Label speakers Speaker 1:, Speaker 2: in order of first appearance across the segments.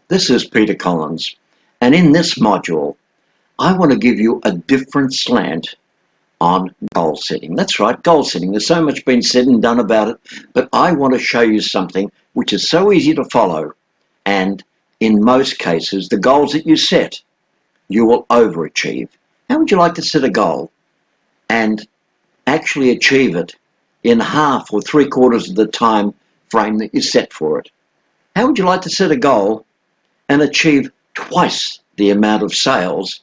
Speaker 1: This is Peter Collins, and in this module, I want to give you a different slant on goal setting. That's right, goal setting. There's so much been said and done about it, but I want to show you something which is so easy to follow, and in most cases, the goals that you set, you will overachieve. How would you like to set a goal and actually achieve it in half or three-quarters of the time frame that you set for it? How would you like to set a goal and achieve twice the amount of sales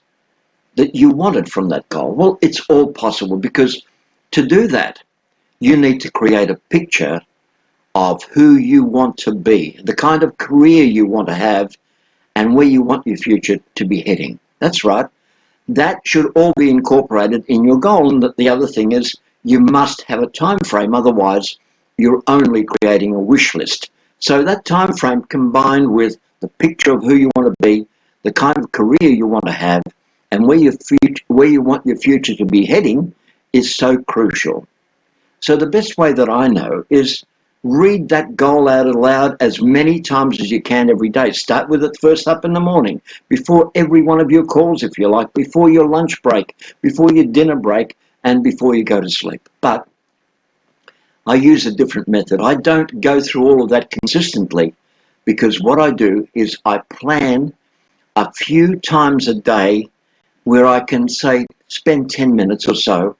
Speaker 1: that you wanted from that goal? Well, it's all possible, because to do that, you need to create a picture of who you want to be, the kind of career you want to have, and where you want your future to be heading. That's right. That should all be incorporated in your goal. And the other thing is, you must have a time frame, otherwise you're only creating a wish list. So that time frame, combined with the picture of who you want to be, the kind of career you want to have, and where you want your future to be heading, is so crucial. So the best way that I know is read that goal out aloud as many times as you can every day. Start with it first up in the morning, before every one of your calls, if you like, before your lunch break, before your dinner break, and before you go to sleep. But I use a different method. I don't go through all of that consistently, because what I do is I plan a few times a day where I can, say, spend 10 minutes or so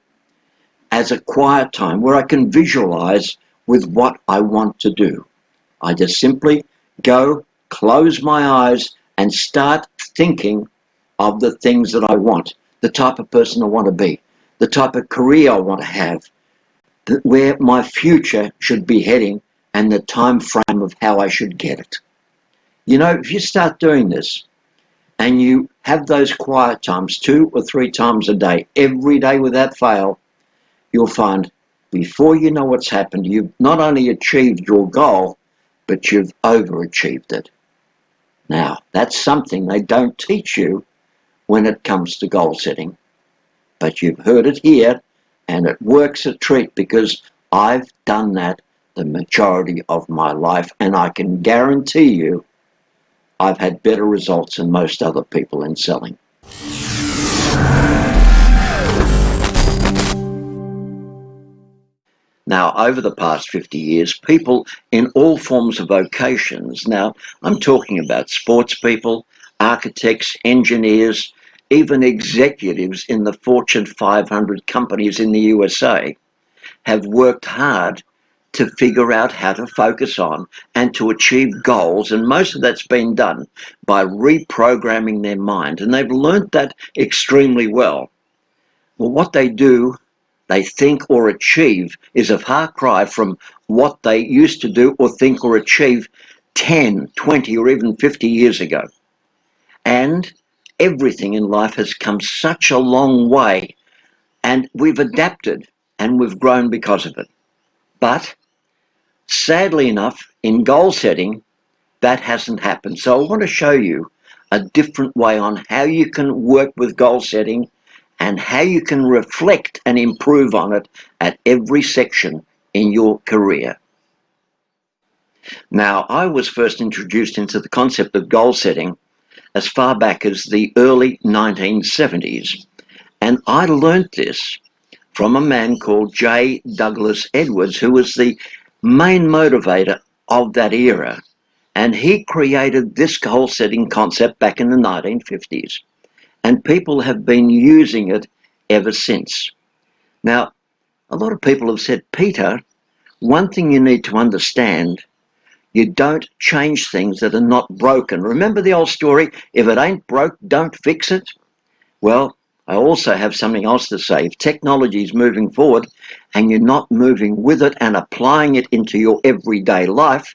Speaker 1: as a quiet time where I can visualize with what I want to do. I just simply go, close my eyes, and start thinking of the things that I want, the type of person I want to be, the type of career I want to have, where my future should be heading, and the time frame of how I should get it. You know, if you start doing this and you have those quiet times 2 or 3 times a day, every day without fail, you'll find before you know what's happened, you've not only achieved your goal, but you've overachieved it. Now, that's something they don't teach you when it comes to goal setting, but you've heard it here, and it works a treat, because I've done that the majority of my life, and I can guarantee you I've had better results than most other people in selling. Now, over the past 50 years, people in all forms of vocations, now I'm talking about sports people, architects, engineers, even executives in the Fortune 500 companies in the USA, have worked hard to figure out how to focus on and to achieve goals, and most of that's been done by reprogramming their mind, and they've learnt that extremely well. Well, what they think or achieve is a far cry from what they used to do or think or achieve 10, 20, or even 50 years ago. And everything in life has come such a long way, and we've adapted and we've grown because of it. But sadly enough, in goal setting, that hasn't happened. So I want to show you a different way on how you can work with goal setting and how you can reflect and improve on it at every section in your career. Now, I was first introduced into the concept of goal setting as far back as the early 1970s, and I learnt this from a man called J. Douglas Edwards, who was the main motivator of that era, and he created this goal setting concept back in the 1950s. And people have been using it ever since. Now, a lot of people have said, Peter, one thing you need to understand, you don't change things that are not broken. Remember the old story, if it ain't broke, don't fix it? Well, I also have something else to say. If technology is moving forward and you're not moving with it and applying it into your everyday life,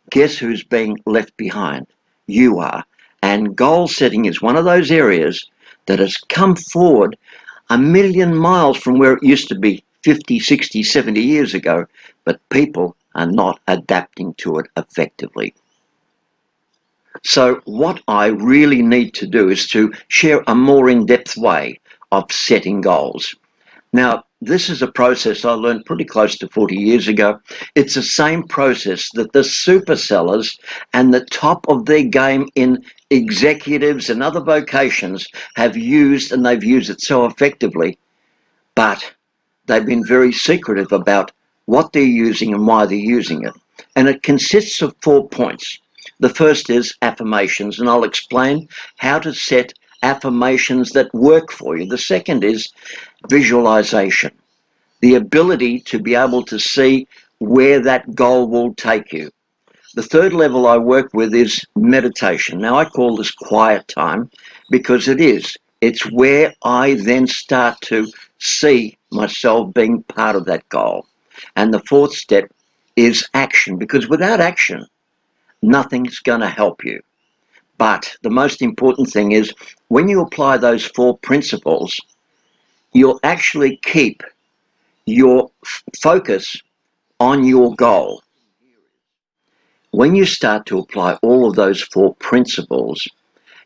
Speaker 1: guess who's being left behind? You are. And goal setting is one of those areas that has come forward a million miles from where it used to be 50, 60, 70 years ago, but people are not adapting to it effectively. So what I really need to do is to share a more in-depth way of setting goals. Now, this is a process I learned pretty close to 40 years ago. It's the same process that the supersellers and the top of their game in executives and other vocations have used, and they've used it so effectively, but they've been very secretive about what they're using and why they're using it. And it consists of 4 points. The first is affirmations, and I'll explain how to set affirmations that work for you. The second is visualization, the ability to be able to see where that goal will take you. The third level I work with is meditation. Now, I call this quiet time because it is. It's where I then start to see myself being part of that goal. And the fourth step is action, because without action, nothing's going to help you. But the most important thing is when you apply those 4 principles, you'll actually keep your focus on your goal. When you start to apply all of those 4 principles,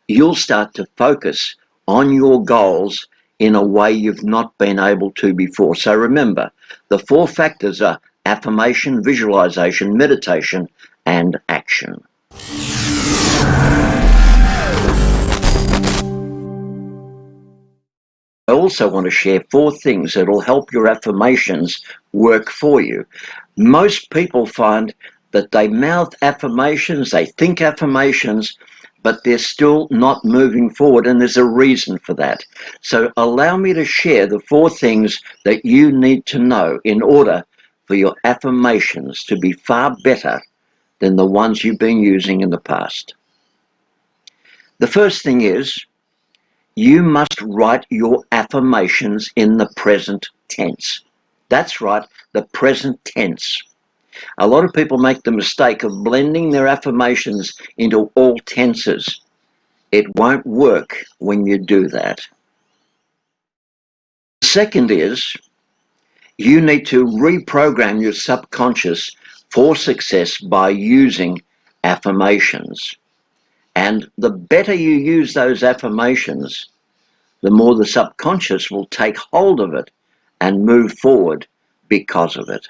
Speaker 1: you'll start to focus on your goals in a way you've not been able to before. So remember, the 4 factors are affirmation, visualization, meditation, and action. I also want to share 4 things that will help your affirmations work for you. Most people find that they mouth affirmations, they think affirmations, but they're still not moving forward, and there's a reason for that. So allow me to share the 4 things that you need to know in order for your affirmations to be far better than the ones you've been using in the past. The first thing is, you must write your affirmations in the present tense. That's right, the present tense. A lot of people make the mistake of blending their affirmations into all tenses. It won't work when you do that. The second is, you need to reprogram your subconscious for success by using affirmations. And the better you use those affirmations, the more the subconscious will take hold of it and move forward because of it.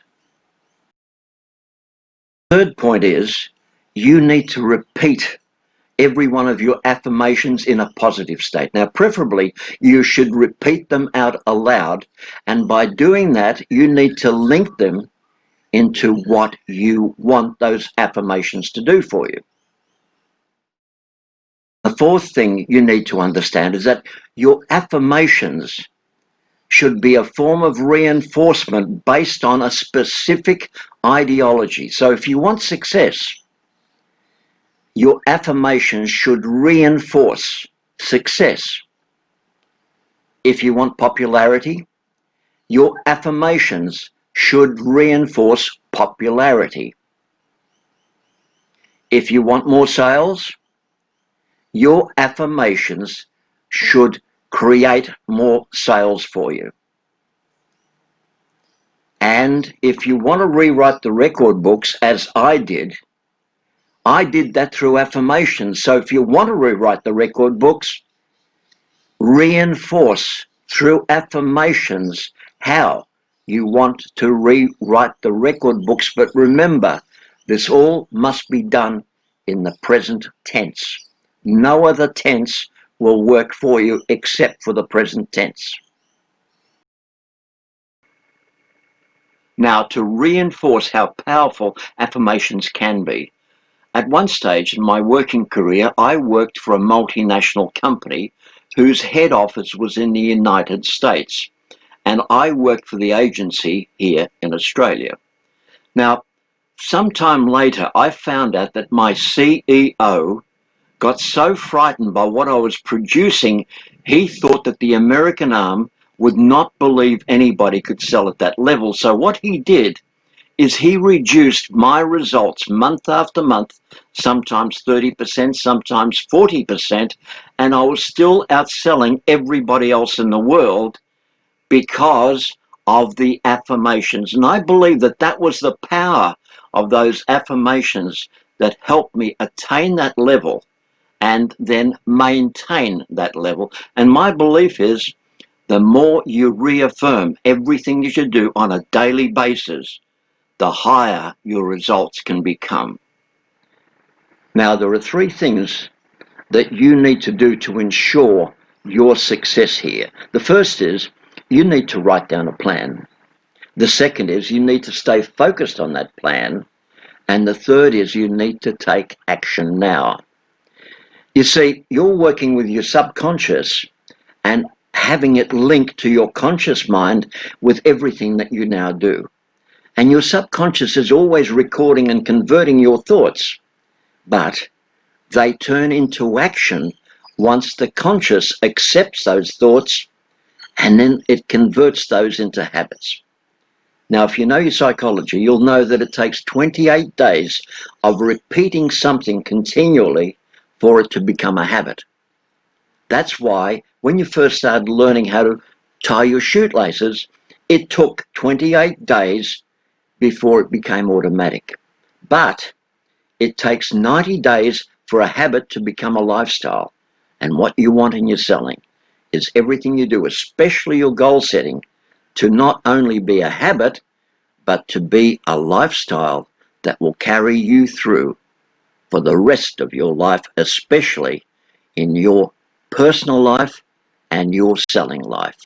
Speaker 1: Third point is, you need to repeat every one of your affirmations in a positive state. Now, preferably, you should repeat them out aloud, and by doing that, you need to link them into what you want those affirmations to do for you. The fourth thing you need to understand is that your affirmations should be a form of reinforcement based on a specific ideology. So if you want success, your affirmations should reinforce success. If you want popularity, your affirmations should reinforce popularity. If you want more sales, your affirmations should create more sales for you. And if you want to rewrite the record books, as I did that through affirmations. So if you want to rewrite the record books, reinforce through affirmations how you want to rewrite the record books. But remember, this all must be done in the present tense. No other tense will work for you except for the present tense. Now, to reinforce how powerful affirmations can be, at one stage in my working career, I worked for a multinational company whose head office was in the United States, and I worked for the agency here in Australia. Now, sometime later, I found out that my CEO got so frightened by what I was producing, he thought that the American arm would not believe anybody could sell at that level. So what he did is he reduced my results month after month, sometimes 30%, sometimes 40%, and I was still outselling everybody else in the world because of the affirmations. And I believe that that was the power of those affirmations that helped me attain that level and then maintain that level. And my belief is The more you reaffirm everything you should do on a daily basis, the higher your results can become. Now, there are three things that you need to do to ensure your success here. The first is you need to write down a plan. The second is you need to stay focused on that plan. And the third is you need to take action now. You see, you're working with your subconscious and having it linked to your conscious mind with everything that you now do. And your subconscious is always recording and converting your thoughts, but they turn into action once the conscious accepts those thoughts, and then it converts those into habits. Now, if you know your psychology, you'll know that it takes 28 days of repeating something continually for it to become a habit. That's why when you first started learning how to tie your shoelaces, it took 28 days before it became automatic. But it takes 90 days for a habit to become a lifestyle. And what you want in your selling is everything you do, especially your goal setting, to not only be a habit, but to be a lifestyle that will carry you through for the rest of your life, especially in your personal life and your selling life.